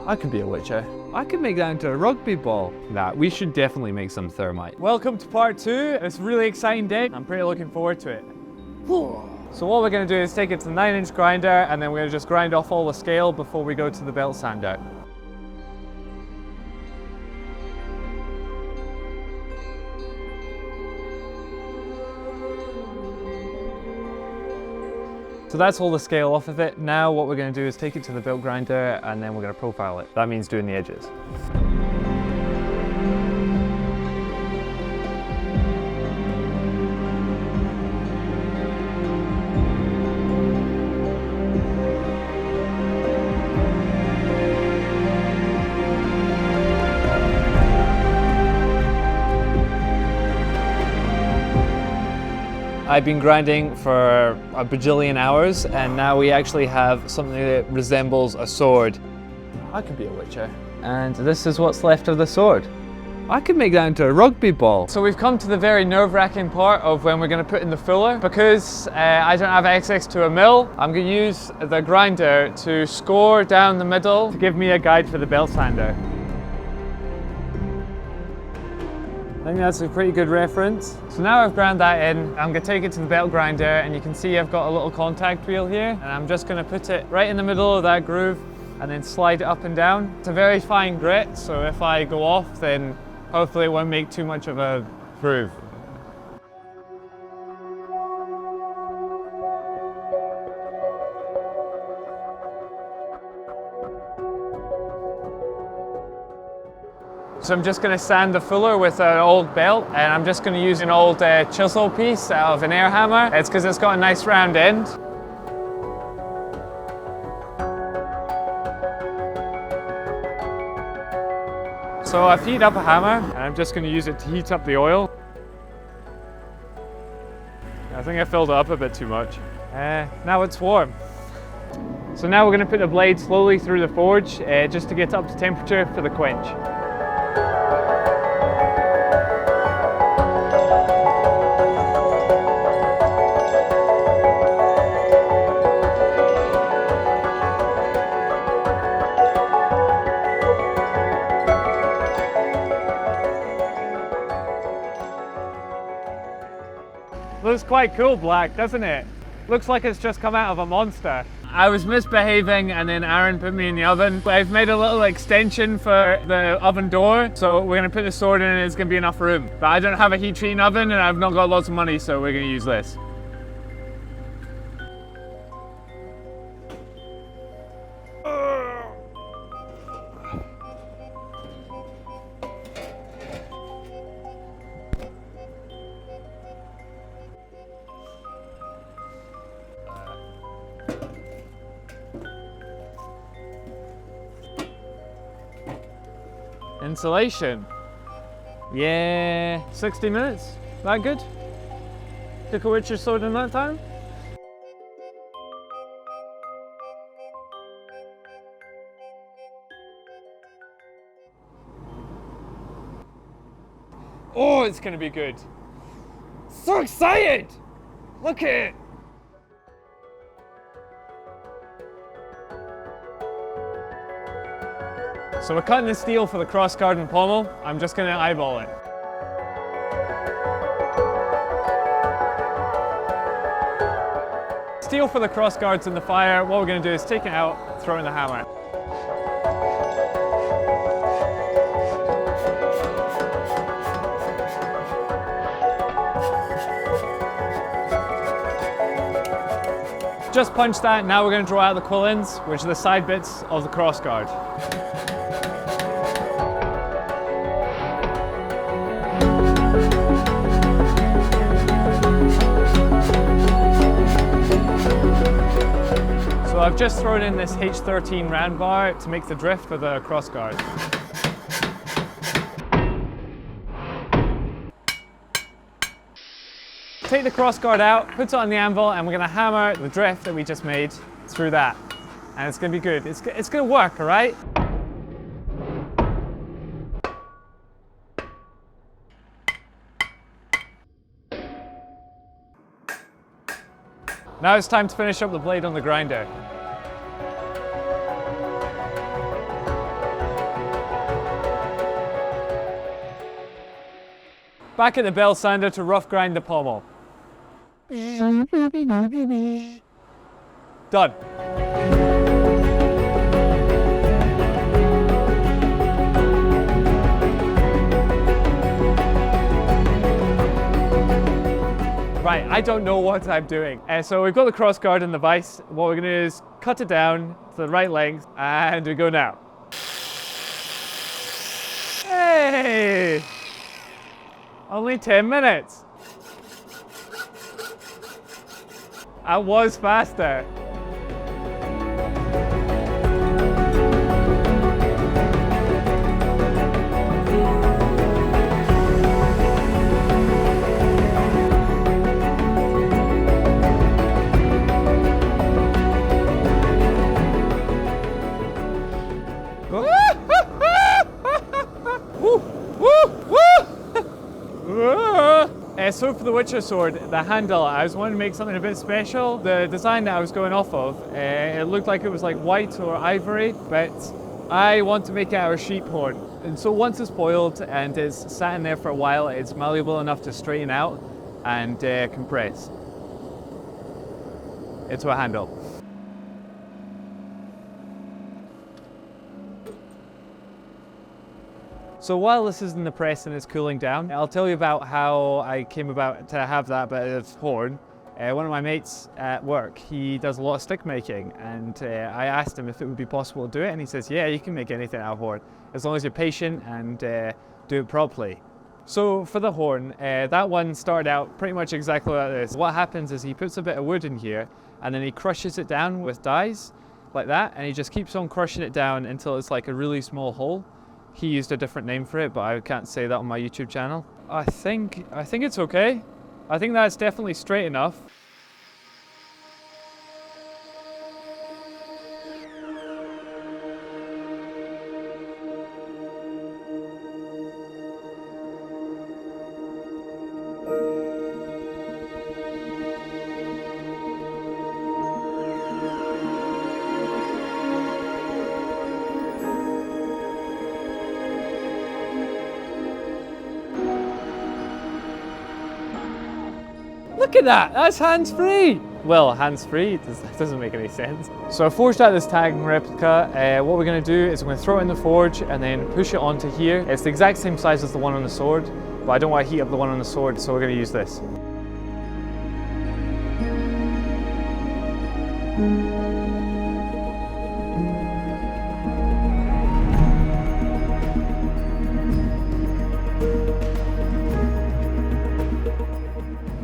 I could be a witcher. I could make that into a rugby ball. Nah, we should definitely make some thermite. Welcome to part 2. It's a really exciting day. I'm pretty looking forward to it. So what we're going to do is take it to the 9-inch grinder, and then we're going to just grind off all the scale before we go to the belt sander. So that's all the scale off of it. Now what we're going to do is take it to the belt grinder, and then we're going to profile it. That means doing the edges. I've been grinding for a bajillion hours, and now we actually have something that resembles a sword. I could be a witcher. And this is what's left of the sword. I could make that into a rugby ball. So we've come to the very nerve-wracking part of when we're going to put in the fuller. Because I don't have access to a mill, I'm going to use the grinder to score down the middle to give me a guide for the belt sander. I think that's a pretty good reference. So now I've ground that in, I'm going to take it to the belt grinder, and you can see I've got a little contact wheel here, and I'm just going to put it right in the middle of that groove and then slide it up and down. It's a very fine grit, so if I go off, then hopefully it won't make too much of a groove. So I'm just going to sand the fuller with an old belt, and I'm just going to use an old chisel piece out of an air hammer. It's because it's got a nice round end. So I've heated up a hammer, and I'm just going to use it to heat up the oil. I think I filled it up a bit too much. Now it's warm. So now we're going to put the blade slowly through the forge just to get up to temperature for the quench. Looks quite cool black, doesn't it? Looks like it's just come out of a monster. I was misbehaving, and then Aaron put me in the oven. I've made a little extension for the oven door, so we're gonna put the sword in and it's gonna be enough room. But I don't have a heat treating oven, and I've not got lots of money, so we're gonna use this. Insulation. Yeah, 60 minutes. That good? Took a Witcher Sword in that time? Oh, it's gonna be good. So excited! Look at it! So we're cutting the steel for the crossguard and pommel. I'm just going to eyeball it. Steel for the crossguards in the fire. What we're going to do is take it out, throw in the hammer. Just punch that. Now we're going to draw out the quillins, which are the side bits of the crossguard. So I've just thrown in this H13 round bar to make the drift for the crossguard. Take the crossguard out, put it on the anvil, and we're going to hammer the drift that we just made through that. And it's going to be good. It's going to work, all right? Now it's time to finish up the blade on the grinder. Back at the bell sander to rough grind the pommel. Done. Right, I don't know what I'm doing. So we've got the cross guard and the vise. What we're gonna do is cut it down to the right length, and we go now. Hey! Only 10 minutes. I was faster. So for the Witcher Sword, the handle, I was wanting to make something a bit special. The design that I was going off of, it looked like it was like white or ivory, but I want to make it out of sheep horn. And so once it's boiled and it's sat in there for a while, it's malleable enough to straighten out and compress into a handle. So while this is in the press and it's cooling down, I'll tell you about how I came about to have that bit of horn. One of my mates at work, he does a lot of stick making, and I asked him if it would be possible to do it, and he says, yeah, you can make anything out of horn, as long as you're patient and do it properly. So for the horn, that one started out pretty much exactly like this. What happens is he puts a bit of wood in here, and then he crushes it down with dies, like that, and he just keeps on crushing it down until it's like a really small hole. He used a different name for it, but I can't say that on my YouTube channel. I think it's okay. I think that's definitely straight enough. Look at that, that's hands-free. Well, hands-free, that doesn't make any sense. So I forged out this tag replica. What we're gonna do is I'm gonna throw it in the forge and then push it onto here. It's the exact same size as the one on the sword, but I don't want to heat up the one on the sword, so we're gonna use this.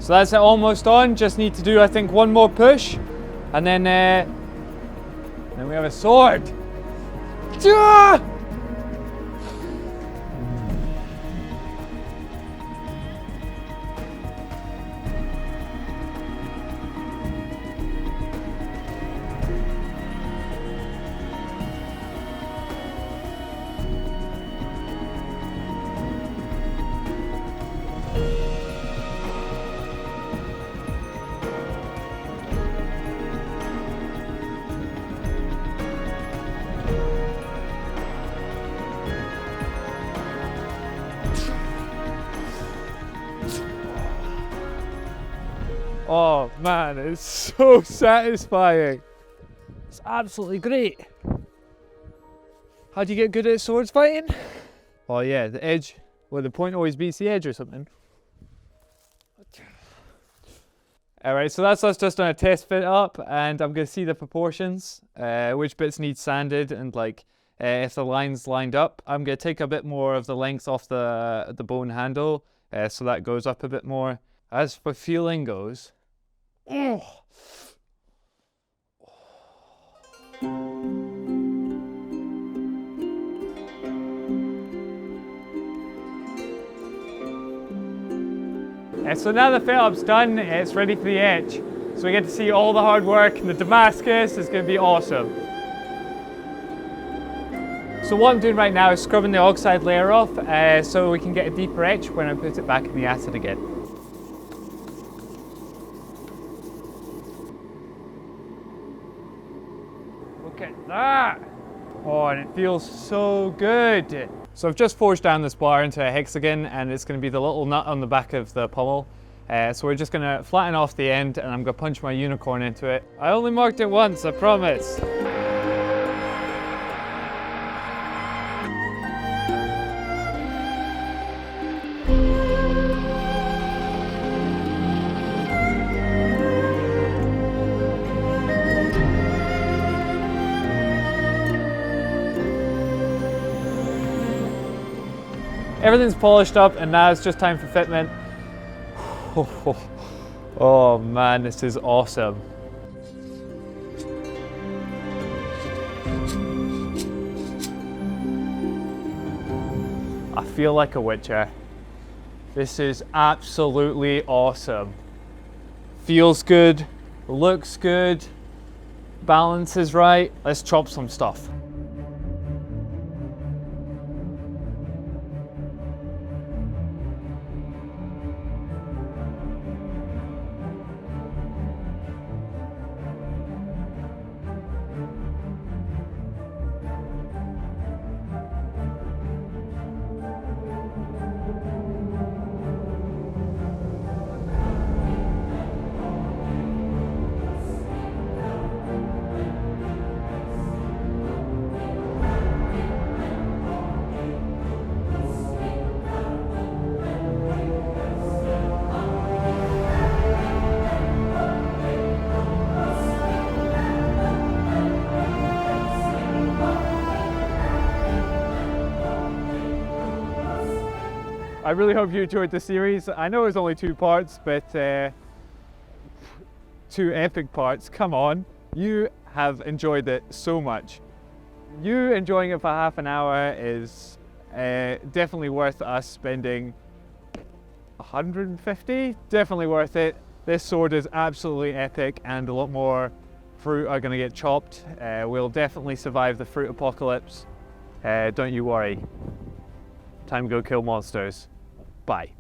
So that's it, almost on. Just need to do, I think, one more push, and then we have a sword. Oh man, it's so satisfying. It's absolutely great. How do you get good at swords fighting? Oh yeah, the edge. Well, the point always beats the edge or something. Alright, so that's us just on a test fit up, and I'm going to see the proportions, which bits need sanded, and like if the line's lined up. I'm going to take a bit more of the length off the bone handle, so that goes up a bit more. As for feeling goes, oh. So now the fit up's done, it's ready for the etch. So we get to see all the hard work in the Damascus. It's going to be awesome. So what I'm doing right now is scrubbing the oxide layer off so we can get a deeper etch when I put it back in the acid again. Look at that! Oh, and it feels so good. So I've just forged down this bar into a hexagon, and it's going to be the little nut on the back of the pommel. So we're just going to flatten off the end, and I'm going to punch my unicorn into it. I only marked it once, I promise. Everything's polished up, and now it's just time for fitment. Oh man, this is awesome. I feel like a witcher. This is absolutely awesome. Feels good, looks good, balance is right. Let's chop some stuff. I really hope you enjoyed the series. I know it was only 2 parts, but 2 epic parts. Come on, you have enjoyed it so much. You enjoying it for half an hour is definitely worth us spending 150. Definitely worth it. This sword is absolutely epic, and a lot more fruit are going to get chopped. We'll definitely survive the fruit apocalypse. Don't you worry. Time to go kill monsters. Bye.